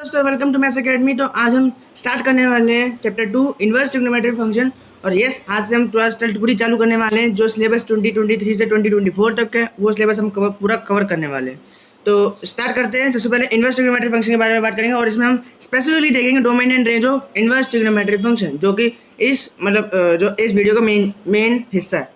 दोस्तों welcome to maths academy. तो आज हम स्टार्ट करने वाले हैं चैप्टर 2 इन्वर्स ट्रिग्नोमेट्री फंक्शन। और यस, आज से हम 12th पूरी चालू करने वाले हैं। जो सिलेबस 2023 से 2024 तक है वो सिलेबस हम पूरा कवर करने वाले हैं। तो स्टार्ट करते हैं। सबसे पहले इन्वर्स ट्रिग्नोमेट्री फंक्शन के बारे में बात करेंगे और इसमें हम स्पेसिफिकली देखेंगे domain and range of inverse trigonometry function, जो कि जो इस वीडियो का मेन हिस्सा है।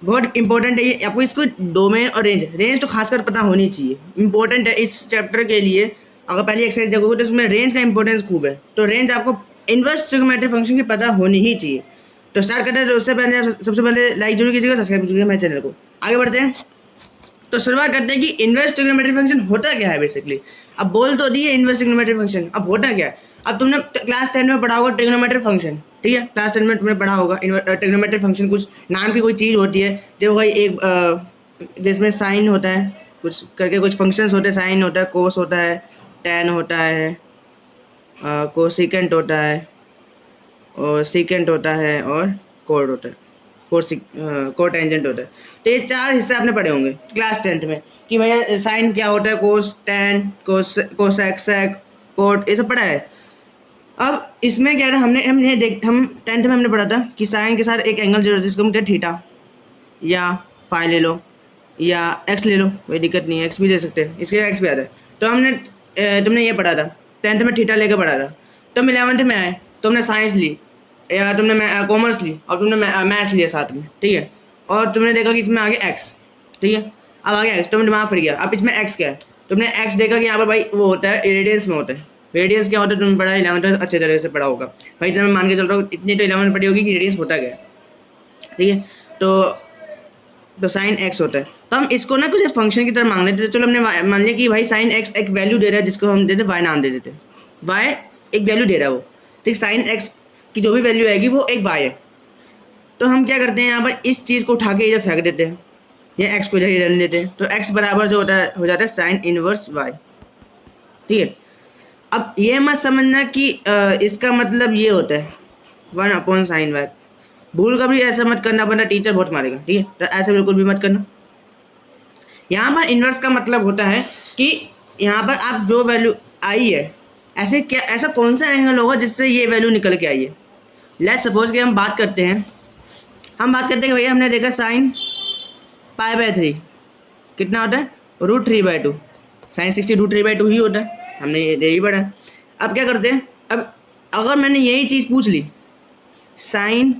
बहुत इंपॉर्टेंट है ये, आपको इसको डोमेन और रेंज तो खासकर पता होनी चाहिए, इंपॉर्टेंट है इस चैप्टर के लिए। अगर पहली एक्सरसाइज देखोगे तो उसमें रेंज का इंपॉर्टेंस खूब है, तो रेंज आपको इन्वर्स ट्रिग्नोमेट्री फंक्शन की पता होनी ही चाहिए। तो स्टार्ट करते हैं। तो उससे पहले सबसे पहले लाइक जरूर कीजिएगा, सब्सक्राइब कीजिएगा मेरे चैनल को। आगे बढ़ते हैं। तो शुरुआत करते हैं कि इन्वर्स ट्रिग्नोमेट्री फंक्शन होता क्या है बेसिकली। अब बोल तो दिए इन्वर्स ट्रिग्नोमेट्री फंक्शन, अब होता क्या है। अब तुमने क्लास 10 में पढ़ा होगा ट्रिग्नोमेट्री फंक्शन, ठीक है। क्लास 10 में तुमने पढ़ा होगा ट्रिग्नोमेट्री फंक्शन, कुछ नाम की कोई चीज़ होती है जो भाई एक जिसमें साइन होता है, कुछ करके कुछ फंक्शंस होते हैं। साइन होता है, कोस होता है, टैन होता है, कोसिकेंट होता है, और सीकेंट होता है, और कोड होता है, कोटेंजेंट होता है। तो ये चार हिस्से आपने पढ़े होंगे क्लास 10th में कि भैया साइन क्या होता है, कोस, टैन, कोसेक, सेक, कोट, ये सब पढ़ा है। अब इसमें क्या है, हम 10th में हमने पढ़ा था कि साइन के साथ एक एंगल जो जिसको हम कहते हैं थीटा, या फाई ले लो या एक्स ले लो, कोई दिक्कत नहीं है, एक्स भी ले सकते हैं, इसके एक्स भी आता है। तो तुमने ये पढ़ा था 10th में, थीटा लेकर पढ़ा था। तब 11th में आए तो हमने साइंस ली, या तुमने कॉमर्स ली, और तुमने मैथ्स लिया साथ में, ठीक है। और तुमने देखा कि इसमें आगे एक्स, ठीक है। अब आगे एक्स, तुमने दिमाग फिर गया, अब इसमें एक्स क्या है। तुमने एक्स देखा कि यहाँ पर भाई वो होता है रेडियंस में होता है। रेडियंस क्या होता है तुमने पढ़ा 11th में, अच्छे तरह से पढ़ा होगा भाई। तुम्हें मान के चल रहा हूँ इतनी तो 11th में पढ़ी होगी कि रेडियंस होता क्या है, ठीक है। तो साइन एक्स होता है। तो हम इसको ना कुछ फंक्शन की तरह मांग लेते थे। चलो हमने मान लिया कि भाई साइन एक्स एक वैल्यू दे रहा है, जिसको हम देते वाई नाम दे देते। वाई एक वैल्यू दे रहा है वो, ठीक। साइन एक्स की जो भी वैल्यू आएगी वो एक वाई है। तो हम क्या करते हैं, यहाँ पर इस चीज़ को उठा के इधर फेंक देते हैं, या एक्स को इधर ही रहने देते हैं। तो एक्स बराबर जो होता है हो जाता है साइन इनवर्स वाई, ठीक है। अब ये मत समझना कि इसका मतलब ये होता है 1/sin वाई। भूल कभी ऐसा मत करना वरना टीचर बहुत मारेगा, ठीक है। तो ऐसा बिल्कुल भी मत करना। यहाँ पर इन्वर्स का मतलब होता है कि यहाँ पर आप जो वैल्यू आई है, ऐसा कौन सा एंगल होगा जिससे ये वैल्यू निकल के आई है। लेट्स सपोज कि हम बात करते हैं कि भैया हमने देखा साइन π/3 कितना होता है, √3/2। साइन 60 √3/2 ही होता है, हमने यही पढ़ा है। अब क्या करते हैं, अब अगर मैंने यही चीज़ पूछ ली, साइन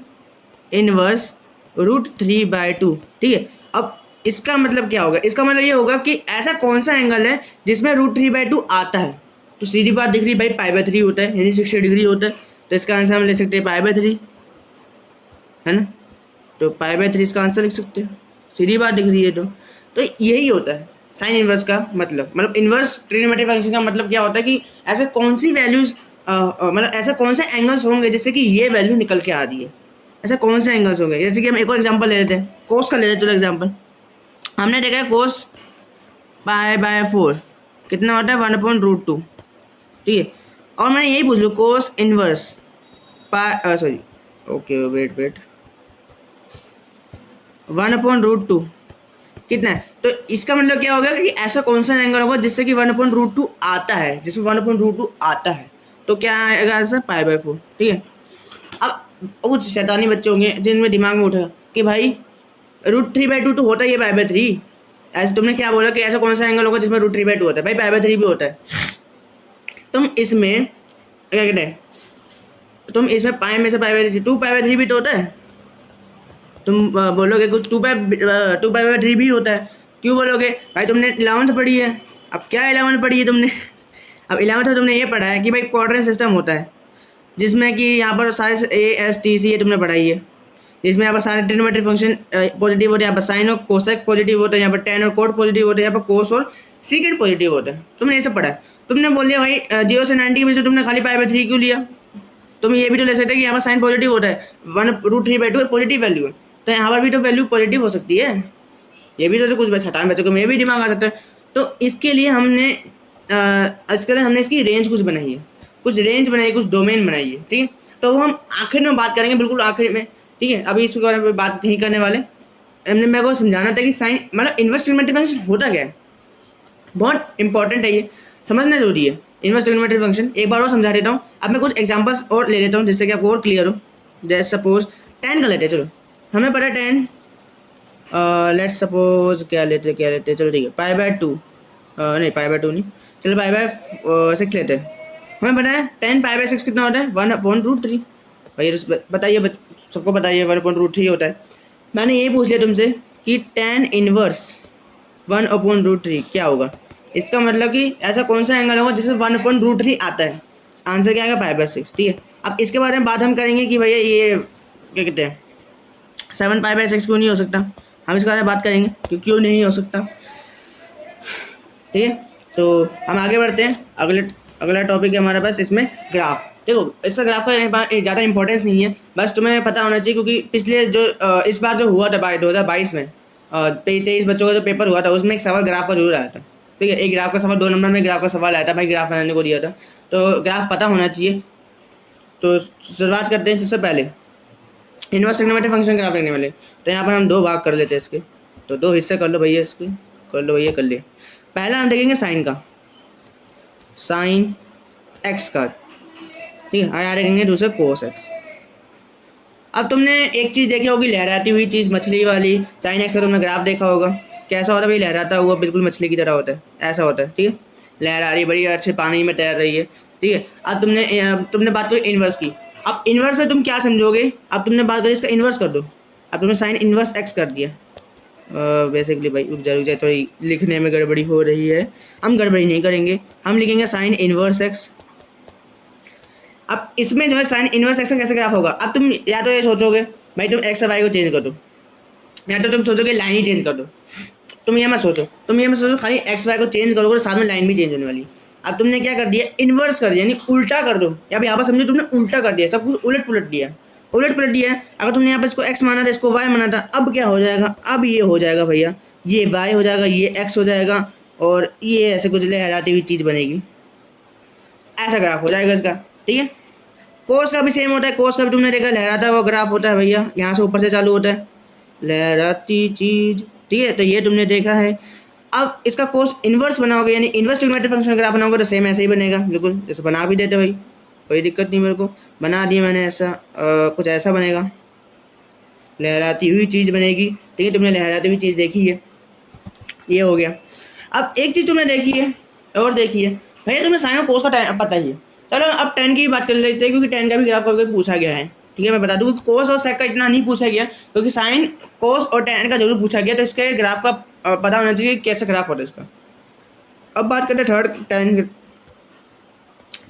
इनवर्स √3/2, ठीक है। अब इसका मतलब क्या होगा, इसका मतलब ये होगा कि ऐसा कौन सा एंगल है जिसमें √3/2 आता है। तो सीधी बात दिख रही भाई π/3 होता है, यानी 60 डिग्री होता है। तो इसका आंसर हम ले सकते हैं π/3, है ना। तो π/3 इसका आंसर लिख सकते हैं, सीधी बात दिख रही है। तो यही होता है साइन इनवर्स का मतलब इनवर्स ट्रिग्नोमेट्री फंक्शन का मतलब क्या होता है कि ऐसे कौन सी वैल्यूज मतलब ऐसा कौन से एंगल्स होंगे जिससे कि ये वैल्यू निकल के आ रही है। ऐसा कौन से एंगल्स होंगे, जैसे कि हम एक और एग्जांपल ले लेते हैं, कोस का ले लेते हैं। चलो एग्जांपल हमने देखा है कोस π/4 कितना होता है 1/√2, ठीक है। और मैंने यही पूछ लूँ कोस इनवर्स वेट 1/√2 कितना है। तो इसका मतलब क्या होगा कि ऐसा कौन सा एंगल होगा जिससे कि 1/√2 आता है, जिसमें 1/√2 आता है। तो क्या आएगा आंसर π/4, ठीक है। अब कुछ शैतानी बच्चे होंगे जिनमें दिमाग में उठा कि भाई √3/2 तो होता ही है π/3। ऐसे तुमने क्या बोला कि ऐसा कौन सा एंगल होगा जिसमें √3/2 होता है, भाई π/3 भी होता है। तुम इसमें क्या कहते हैं, तुम इसमें पाई में से π/3 2π/3 भी तो होता है। तुम बोलोगे कुछ 2π/3 भी होता है, क्यों बोलोगे भाई तुमने 11th पढ़ी है। अब क्या 11th पढ़ी है तुमने, अब 11th में तुमने ये पढ़ा है कि भाई क्वाड्रेंट सिस्टम होता है, जिसमें कि यहाँ पर सारे ASTC ये तुमने पढ़ाई है, जिसमें यहाँ पर सारे ट्रिग्नोमेट्री फंक्शन पॉजिटिव होते हैं। यहाँ पर साइन और कोसेक पॉजिटिव होता है, यहाँ पर टैन और कोट पॉजिटिव होते हैं, यहाँ पर कोस और सीकेंट पॉजिटिव होता है। तुमने ये सब पढ़ा है। तुमने बोल दिया भाई 0 से 90 के बीच तुमने खाली π/3 क्यों लिया। तुम ये भी तो ले सकते हैं कि यहाँ पर साइन पॉजिटिव होता है, 1√3/2 पॉजिटिव वैल्यू है, तो यहाँ पर भी तो वैल्यू पॉजिटिव हो सकती है। ये भी तो कुछ हटाने बच्चों को में भी दिमाग आ सकता है। तो इसके लिए हमने इसकी रेंज कुछ बनाई है, कुछ रेंज बनाई, कुछ डोमेन बनाई है, ठीक है। तो वो हम आखिर में बात करेंगे, बिल्कुल आखिर में, ठीक है। अभी इसके बारे में बात नहीं करने वाले। हमने मेरे को समझाना था कि साइन इन्वर्स ट्रिग्नोमेट्री फंक्शन होता क्या है। बहुत इंपॉर्टेंट है, ये समझना जरूरी है। इनवर्स ट्रिग्नोमेट्री फंक्शन एक बार और समझा देता हूँ। अब मैं कुछ एग्जांपल्स और ले लेता हूँ जिससे कि आपको और क्लियर हो। जैसे सपोज टेन का लेते हैं, चलो हमें पता है टेन, लेट्स सपोज क्या लेते चलो ठीक है पाई बाय टू, नहीं पाई बाय टू नहीं, चलो पाई बाय 6 लेते हैं। हमें पता है 10 पाई बाय 6 कितना होता है 1/√3। भाई बताइए, सबको बताइए 1/√3 होता है। मैंने ये पूछ लिया तुमसे कि tan इनवर्स 1/√3 क्या होगा। इसका मतलब कि ऐसा कौन सा एंगल होगा जिसमें 1/√3 आता है। आंसर क्या आएगा पाई बाय 6, ठीक है। अब इसके बारे में बात हम करेंगे कि भैया ये क्या कहते हैं 7 पाई बाय 6 क्यों नहीं हो सकता, हम इसके बारे में बात करेंगे कि क्यों नहीं हो सकता, ठीक है। तो हम आगे बढ़ते हैं, अगला टॉपिक है हमारे पास इसमें ग्राफ। देखो इसका ग्राफ का ज़्यादा इंपॉर्टेंस नहीं है, बस तुम्हें पता होना चाहिए क्योंकि पिछले जो इस बार जो हुआ था 2022 में 23 बच्चों का जो पेपर हुआ था उसमें एक सवाल ग्राफ का जरूर आया था, ठीक है। एक ग्राफ का सवाल 2 नंबर में ग्राफ का सवाल आया था, भाई ग्राफ बनाने को दिया था, तो ग्राफ पता होना चाहिए। तो शुरुआत करते हैं सबसे पहले इनवर्स ट्रिग्नोमेट्रिक फंक्शन ग्राफ लिखने वाले। तो यहाँ पर हम 2 भाग कर लेते हैं इसके, तो 2 हिस्से कर लो भैया, इसके कर लो भैया, कर लिए। पहला हम देखेंगे साइन का, साइन एक्स का, ठीक है। यहाँ देखेंगे दूसरा कोस एक्स। अब तुमने एक चीज़ देखी होगी लहराती हुई चीज़, मछली वाली साइन एक्स का तुमने ग्राफ देखा होगा। कैसा होता है भाई, लहराता हुआ बिल्कुल मछली की तरह होता है, ऐसा होता है, ठीक है। लहरा रही बड़ी अच्छे पानी में तैर रही है, ठीक है। अब तुमने बात करी इन्वर्स की। अब इन्वर्स में तुम क्या समझोगे, अब तुमने बात करी इसका इन्वर्स कर दो। अब तुमने साइन इन्वर्स एक्स कर दिया। बेसिकली भाई रुक जाए थोड़ी लिखने में गड़बड़ी हो रही है, हम गड़बड़ी नहीं करेंगे, हम लिखेंगे साइन इन्वर्स एक्स। अब इसमें जो है साइन इन्वर्स एक्स का कैसे ग्राफ होगा। अब तुम या तो ये सोचोगे भाई तुम एक्स और वाई को चेंज कर दो, या तो तुम सोचोगे लाइन ही चेंज कर दो। तुम ये मत सोचो खाली एक्स वाई को चेंज करोगे तो साथ में लाइन भी चेंज होने वाली। अब तुमने क्या कर दिया, इन्वर्स कर दिया, यानी उल्टा कर दो, या यहाँ पर समझो तुमने उल्टा कर दिया, सब कुछ उलट पुलट दिया। अगर तुमने यहाँ पर इसको एक्स माना था, इसको वाई माना था, अब क्या हो जाएगा, अब ये हो जाएगा भैया, ये वाई हो जाएगा, ये एक्स हो जाएगा, और ये ऐसे कुछ लहराती हुई चीज़ बनेगी, ऐसा ग्राफ हो जाएगा इसका, ठीक है। कोस का भी सेम होता है, कोस का भी तुमने देखा लहराता हुआ ग्राफ होता है भैया, यहाँ से ऊपर से चालू होता है लहराती चीज, ठीक है। तो ये तुमने देखा है। अब इसका कोस इन्वर्स बनाओगे, यानी इन्वर्स ट्रिग्नोमेट्रिक फंक्शन ग्राफ बनाओगे तो सेम ऐसे ही बनेगा, बिल्कुल जैसे बना भी देते भाई, कोई दिक्कत नहीं, मेरे को बना दिया मैंने ऐसा, कुछ ऐसा बनेगा, लहराती हुई चीज़ बनेगी, ठीक है। तुमने लहराती हुई चीज़ देखी है, ये हो गया। अब एक चीज़ तुमने देखी है और देखी है भैया, तुम्हें साइन और कोस का पता ही है। चलो अब 10 की बात कर लेते हैं क्योंकि 10 का भी ग्राफ कभी पूछा गया है, ठीक है। मैं बता दूँ कोस और सेक का इतना नहीं पूछा गया क्योंकि साइन कोस और 10 का जरूर पूछा गया, तो इसके ग्राफ का पता होना चाहिए कैसे ग्राफ होता है इसका। अब बात करते हैं थर्ड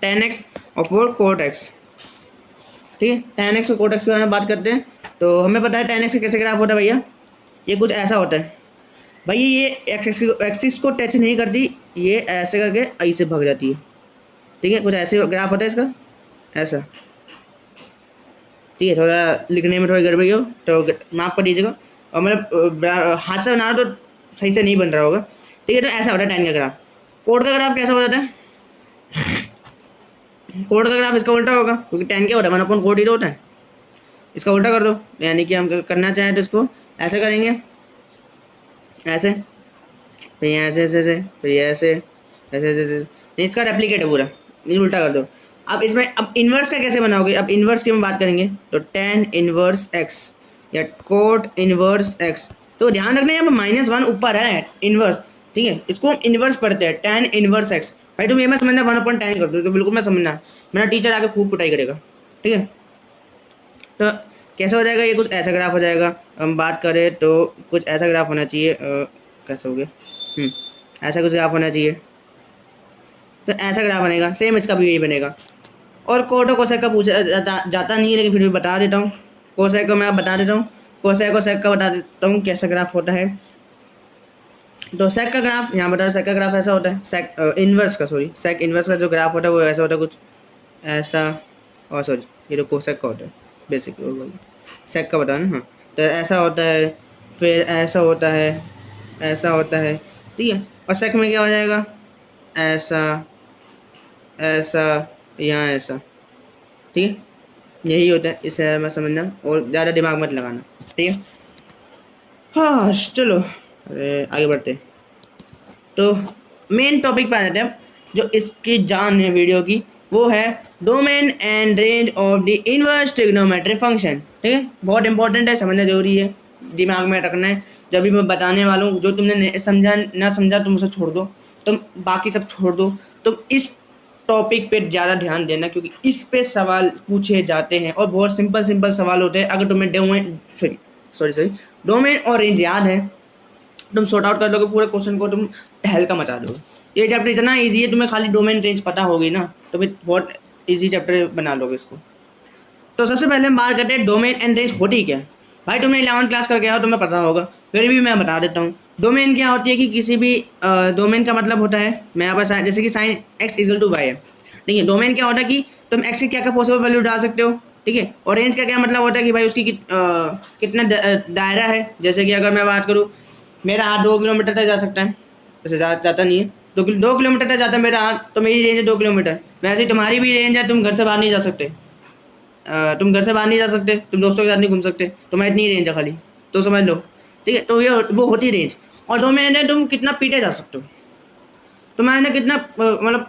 10x और 4 कोट एक्स, ठीक है। 10x और कोट एक्स के बारे में बात करते हैं। तो हमें पता है 10x का कैसे ग्राफ होता है भैया, ये कुछ ऐसा होता है भैया, ये एक्सिस को टच नहीं करती, ये ऐसे करके ऐसे भाग जाती है, ठीक है। कुछ ऐसे ग्राफ होता है इसका, ऐसा, ठीक है। थोड़ा लिखने में थोड़ी गड़बड़ी हो तो माफ़ कर दीजिएगा, और मतलब हाथ से बना तो सही से नहीं बन रहा होगा, ठीक है। तो ऐसा होता है 10 का ग्राफ। कोड का ग्राफ कैसा हो जाता है, कोड का ग्राफ इसका उल्टा होगा क्योंकि 10 क्या होता है 1/4 कोड ही तो होता है, इसका उल्टा कर दो। यानी कि हम करना चाहें तो इसको ऐसे करेंगे, ऐसे, फिर यहाँ ऐसे, फिर ऐसे ऐसे, इसका रेप्लिकेट है पूरा, नहीं उल्टा कर दो। अब इसमें अब इन्वर्स का कैसे बनाओगे, अब इन्वर्स की हम बात करेंगे तो tan इन्वर्स x या कोट इन्वर्स x। तो ध्यान रखना यहाँ पर -1 ऊपर है इन्वर्स, ठीक है। इसको हम इन्वर्स पढ़ते हैं tan इन्वर्स x। भाई तुम ये मत समझना 1/10 कर दो तो बिल्कुल मैं समझना, मेरा टीचर आके खूब कुटाई करेगा, ठीक है। तो कैसा हो जाएगा, ये कुछ ऐसा ग्राफ हो जाएगा। हम बात करें तो कुछ ऐसा ग्राफ होना चाहिए, कैसा हो गया, ऐसा कुछ ग्राफ होना चाहिए, तो ऐसा ग्राफ बनेगा, सेम इसका भी यही बनेगा। और कोट और कोसेक का पूछा जाता नहीं है लेकिन फिर भी बता देता हूँ, कोसेक को मैं बता देता हूँ, कोसेक और सेक का बता देता हूँ कैसा ग्राफ होता है। तो सेक का ग्राफ यहाँ बता, सेक का ग्राफ ऐसा होता है, सेक इन्वर्स का जो ग्राफ होता है वो ऐसा होता है कुछ ऐसा, और सॉरी ये तो कोसेक का होता है बेसिक, सेक का बताना, हाँ। तो ऐसा होता है, फिर ऐसा होता है, ठीक है। और सेक में क्या हो जाएगा, ऐसा यहाँ ऐसा, ठीक है। यही होता है, इसे मैं समझना और ज़्यादा दिमाग मत लगाना, ठीक है। हाँ चलो, अरे आगे बढ़ते। तो मेन टॉपिक पे आ जाते हैं। जो इसकी जान है वीडियो की, वो है domain and range of the inverse trigonometric function. ठीक है, बहुत इंपॉर्टेंट है, समझना जरूरी है, दिमाग में रखना है जब भी मैं बताने वाला हूँ। जो तुमने समझा ना समझा तुम उसे छोड़ दो, तुम बाकी सब छोड़ दो, तुम इस टॉपिक पे ज़्यादा ध्यान देना, क्योंकि इस पे सवाल पूछे जाते हैं और बहुत सिंपल सिंपल सवाल होते हैं। अगर तुम्हें डोमेन और रेंज याद है, तुम सॉर्ट आउट कर लोगे पूरे क्वेश्चन को, तुम टहलका मचा दोगे। ये चैप्टर इतना इजी है, तुम्हें खाली डोमेन रेंज पता होगी ना तो फिर बहुत इजी चैप्टर बना लोगे इसको। तो सबसे पहले हम बात करते हैं डोमेन एंड रेंज होती क्या है। भाई तुमने 11th क्लास करके आओ, तुम्हें पता होगा, फिर भी मैं बता देता हूँ। डोमेन क्या होती है कि किसी भी डोमेन का मतलब होता है, मैं यहाँ पर जैसे कि sine x equal to y है, ठीक है। डोमेन क्या होता है कि तुम x की क्या क्या पॉसिबल वैल्यू डाल सकते हो, ठीक है। और रेंज का क्या मतलब होता है कि भाई उसकी कितना दायरा है। जैसे कि अगर मैं बात करूँ, मेरा हाथ 2 किलोमीटर तक जा सकता है, वैसे जाता नहीं है, 2 किलोमीटर तक जाता है मेरा हाथ, तो मेरी रेंज है 2 किलोमीटर। वैसे ही तुम्हारी भी रेंज है, तुम घर से बाहर नहीं जा सकते, तुम घर से बाहर नहीं जा सकते, तुम दोस्तों के साथ नहीं घूम सकते, तुम्हारी इतनी रेंज है खाली, तो समझ लो, ठीक है। तो ये वो होती है रेंज। और डोमेन है तुम कितना पीटे जा सकते हो, तुम्हारे अंदर कितना मतलब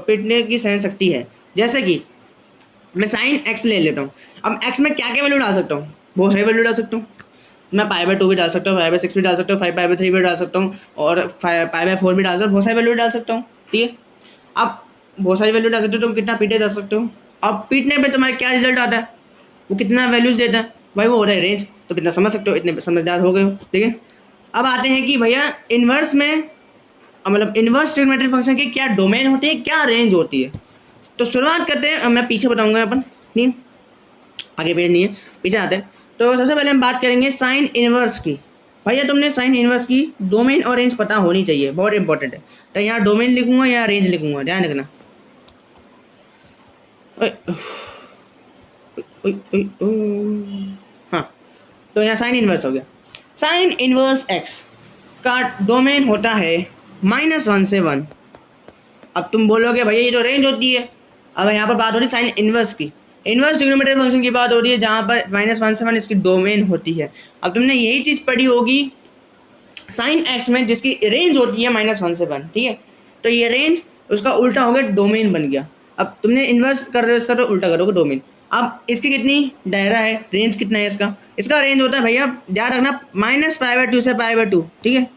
पीटने की सहन शक्ति है। जैसे कि मैं साइन x ले लेता हूँ, अब x में क्या क्या वैल्यू डाल सकता हूँ, बहुत सारी वैल्यू डाल सकता हूँ। मैं π/2 भी डाल सकता हूँ, π/6 भी डाल सकता हूँ, 5π/3 भी डाल सकता हूँ, और π/4 भी डाल सकता हूँ, बहुत सारी वैल्यू डाल सकता हूँ, ठीक है। अब बहुत सारी वैल्यू डाल सकते हो, तुम कितना पीटे जा सकते हो। अब पीटने पे तुम्हारा क्या रिजल्ट आता है, वो कितना वैल्यूज देता है, भाई वो हो रहा है रेंज, तो कितना समझ सकते हो, इतने समझदार हो गए हो, ठीक है। अब आते हैं कि भैया इन्वर्स में, मतलब इन्वर्स ट्रिग्नोमेट्रिक फंक्शन की क्या डोमेन होती है, क्या रेंज होती है। तो शुरुआत करते हैं, मैं पीछे बताऊंगा अपन, नहीं आगे पेज नहीं है, पीछे आते हैं। तो सबसे पहले हम बात करेंगे साइन इनवर्स की। भैया तुमने साइन इनवर्स की डोमेन और रेंज पता होनी चाहिए, बहुत इंपॉर्टेंट है। तो यहाँ डोमेन लिखूंगा या रेंज लिखूंगा, ध्यान रखना। हाँ, तो यहाँ साइन इनवर्स हो गया। साइन इनवर्स एक्स का डोमेन होता है -1 से 1। अब तुम बोलोगे भैया ये तो रेंज होती है, अब यहाँ पर बात हो रही है साइन इनवर्स की, इनवर्स ट्रिग्नोमेट्रिक फंक्शन की बात हो रही है, जहाँ पर -1 से 1 इसकी डोमेन होती है। अब तुमने यही चीज़ पढ़ी होगी साइन एक्स में, जिसकी रेंज होती है -1 से 1, ठीक है। तो ये रेंज उसका उल्टा हो गया, डोमेन बन गया। अब तुमने इन्वर्स कर रहे हो इसका, तो उल्टा करोगे डोमेन। अब इसकी कितनी दायरा है, रेंज कितना है इसका, इसका रेंज होता है भैया, ध्यान रखना, -π/2 से π/2, ठीक है।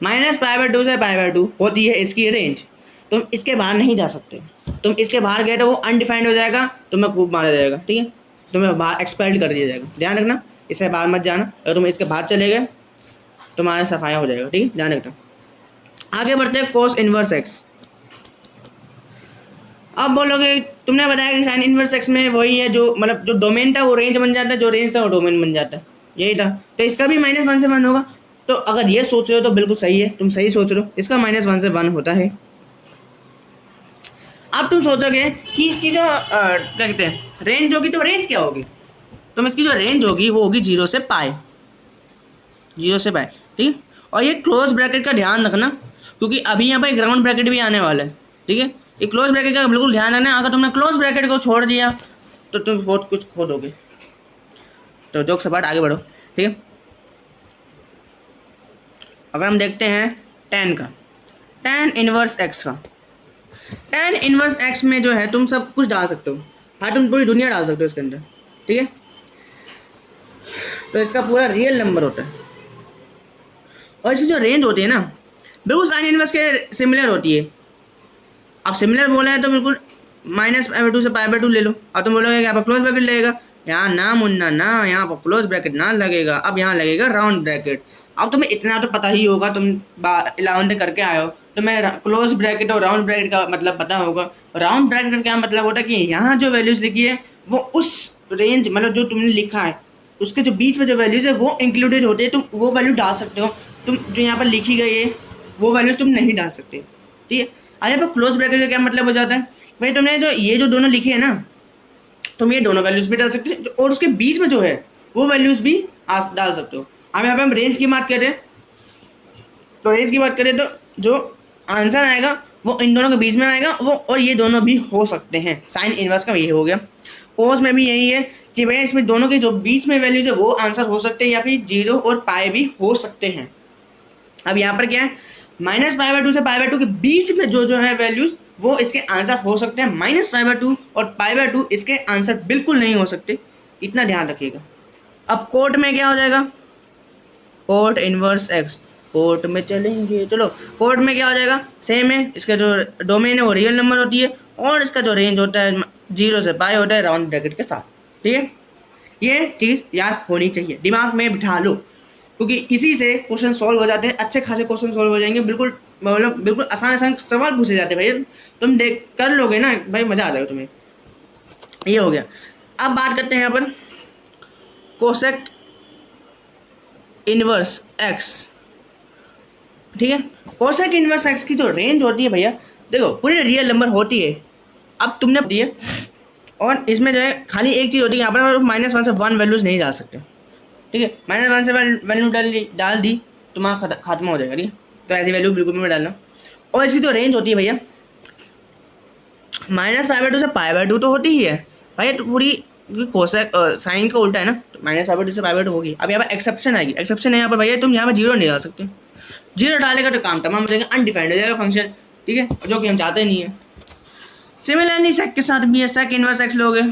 -π/2 से π/2 होती है इसकी रेंज। तुम इसके बाहर नहीं जा सकते, तुम इसके बाहर गए तो वो अनडिफाइंड हो जाएगा, तुम्हें खूब मारा जाएगा, ठीक है, तुम्हें बाहर एक्सपेल्ड कर दिया जाएगा। ध्यान रखना, इससे बाहर मत जाना, अगर तुम इसके बाहर चले गए तुम्हारा सफाया हो जाएगा, ठीक है, ध्यान रखना। आगे बढ़ते हैं कोस इनवर्स एक्स। अब बोलोगे तुमने बताया कि साइन इनवर्स एक्स में वही है, जो मतलब जो डोमेन था वो रेंज बन जाता है, जो रेंज था वो डोमेन बन जाता है, यही था। तो इसका भी -1 से 1 होगा। तो अगर ये सोच रहे हो तो बिल्कुल सही है, तुम सही सोच रहे हो, इसका -1 से 1 होता है। अब तुम सोचोगे कि इसकी जो क्या कहते हैं रेंज होगी, तो रेंज क्या होगी, तो इसकी जो रेंज होगी वो होगी 0 से π, 0 से π, ठीक है। और ये क्लोज ब्रैकेट का ध्यान रखना, क्योंकि अभी यहाँ पर एक राउंड ब्रैकेट भी आने वाला है, ठीक है। ये क्लोज ब्रैकेट का बिल्कुल ध्यान रखना, अगर तुमने क्लोज ब्रैकेट को छोड़ दिया तो तुम बहुत कुछ खो दोगे। तो जोक सपाट आगे बढ़ो, ठीक है। अगर हम देखते हैं tan का, tan इनवर्स x का, tan इनवर्स x में जो है तुम सब कुछ डाल सकते हो, हाँ तुम पूरी दुनिया डाल सकते हो इसके अंदर, ठीक है। तो इसका पूरा रियल नंबर होता है, और इसकी जो रेंज होती है ना बिल्कुल साइन इनवर्स के सिमिलर होती है। अब सिमिलर बोला है तो बिल्कुल -π/2 से π/2 ले लो। अब तुम बोलोगे यहाँ पर क्लोज ब्रैकेट लगेगा, यहाँ ना मुन्ना ना, यहाँ पर क्लोज ब्रैकेट ना लगेगा, अब यहाँ लगेगा राउंड ब्रैकेट। अब तुम्हें इतना तो पता ही होगा, तुम 11th करके आए हो, तुम्हें क्लोज ब्रैकेट और राउंड ब्रैकेट का मतलब पता होगा। राउंड ब्रैकेट का क्या मतलब होता है कि यहाँ जो वैल्यूज लिखी है वो उस रेंज, मतलब जो तुमने लिखा है उसके जो बीच में जो वैल्यूज है वो इंक्लूडेड होते हैं, तुम वो वैल्यू डाल सकते हो। तुम जो यहाँ पर लिखी गई है वो वैल्यूज तुम नहीं डाल सकते, ठीक है। यहाँ पर क्लोज ब्रैकेट का क्या मतलब हो जाता है, भाई तुमने जो ये जो दोनों लिखे हैं ना, तुम ये दोनों वैल्यूज भी डाल सकते हो, और उसके बीच में जो है वो वैल्यूज भी डाल सकते हो। अब यहाँ पे हम रेंज की बात करें, तो रेंज की बात करें तो जो आंसर आएगा वो इन दोनों के बीच में आएगा, वो और ये दोनों भी हो सकते हैं। साइन इनवर्स का ये हो गया। कोस में भी यही है कि भैया इसमें दोनों के जो बीच में वैल्यूज है वो आंसर हो सकते हैं, या फिर 0 और π भी हो सकते हैं। अब यहाँ पर क्या है, -π/2 से π/2 के बीच में जो है वैल्यूज वो इसके आंसर हो सकते हैं। -π/2 और π/2 इसके आंसर बिल्कुल नहीं हो सकते, इतना ध्यान रखिएगा। अब कोट में क्या हो जाएगा, कोट इनवर्स एक्स, कोट में चलेंगे, चलो कोट में क्या हो जाएगा, सेम है, इसका जो डोमेन है वो रियल नंबर होती है और इसका जो रेंज होता है 0 से पाई होता है राउंड ब्रैकेट के साथ। ठीक है, ये चीज़ याद होनी चाहिए, दिमाग में बिठा लो, क्योंकि इसी से क्वेश्चन सॉल्व हो जाते हैं, अच्छे खासे क्वेश्चन सॉल्व हो जाएंगे, बिल्कुल मतलब बिल्कुल आसान सवाल पूछे जाते हैं भाई, तुम देख कर लोगे ना भाई, मज़ा आ जाएगा तुम्हें। ये हो गया। अब बात करते हैं यहाँ पर कोसेक इनवर्स एक्स। ठीक है, कोसेक इनवर्स एक्स की जो रेंज होती है भैया, देखो पूरी रियल नंबर होती है, अब तुमने दिए और इसमें जो है खाली एक चीज़ होती है, यहाँ पर -1 से 1 वैल्यूज नहीं डाल सकते। ठीक है, -1 से वैल्यू डाल दी तुम्हारा खत्म हो जाएगा। ठीक है, तो ऐसी वैल्यू बिल्कुल भी डालना। और इसकी जो रेंज होती है भैया, -π/2 से π/2 तो होती ही है भाई, तो पूरी कोसेक साइन का उल्टा है ना, तो -π/2 से π/2 होगी। अब यहाँ पर एक्सेप्शन आएगी, एक्सेप्शन है यहाँ पर भैया, तुम यहाँ पर 0 नहीं डाल सकते, 0 डालेगा तो काम तमाम हो जाएगा, अनडिफाइंड हो जाएगा फंक्शन। ठीक है, जो कि हम चाहते नहीं है। सिमिलरली सेक के साथ भी है, सेक इनवर्स एक्स लोगे,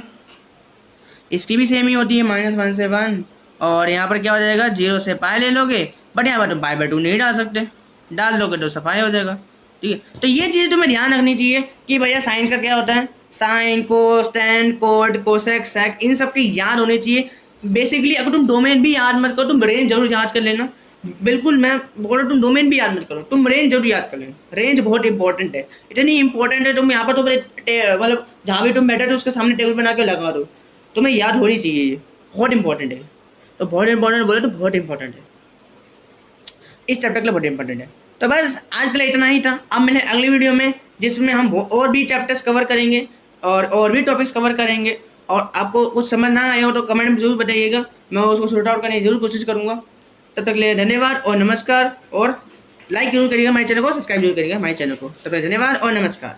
इसकी भी सेम ही होती है, -1 से 1, और यहाँ पर क्या हो जाएगा 0 से पाई ले लोगे, बट यहाँ पर तुम π/2 नहीं डाल सकते, डाल लोगे तो सफाई हो जाएगा। ठीक है, तो ये चीज़ तुम्हें ध्यान रखनी चाहिए कि भैया साइंस का क्या होता है, साइन, कोस, टेन, कोड, कोसेक, सेक, इन सब की याद होनी चाहिए बेसिकली। अगर तुम डोमेन भी याद मत करो, तुम रेंज जरूर याद कर लेना, बिल्कुल मैं बोल रहा हूँ, तुम डोमेन भी याद मत करो, तुम रेंज जरूर याद कर लेना, रेंज बहुत इंपॉर्टेंट है, इतनी इंपॉर्टेंट है, तुम यहाँ पर तो मतलब जहाँ भी तुम बैठे थे उसके सामने टेबल बना के लगा दो, तुम्हें याद होनी चाहिए, ये बहुत इंपॉर्टेंट है। तो बहुत इंपॉर्टेंट बोले तो बहुत इंपॉर्टेंट है, इस चैप्टर के लिए बहुत इंपॉर्टेंट है। तो बस आज के लिए इतना ही था। अब मिले अगली वीडियो में, जिसमें हम और भी चैप्टर्स कवर करेंगे और भी टॉपिक्स कवर करेंगे, और आपको कुछ समझ ना आया हो तो कमेंट में जरूर बताइएगा, मैं उसको सॉर्ट आउट करने की जरूर कोशिश करूँगा। तब तक के लिए धन्यवाद और नमस्कार, और लाइक जरूर करिएगा हमारे चैनल को, सब्सक्राइब जरूर करिएगा हमारे चैनल को। तब तक धन्यवाद और नमस्कार।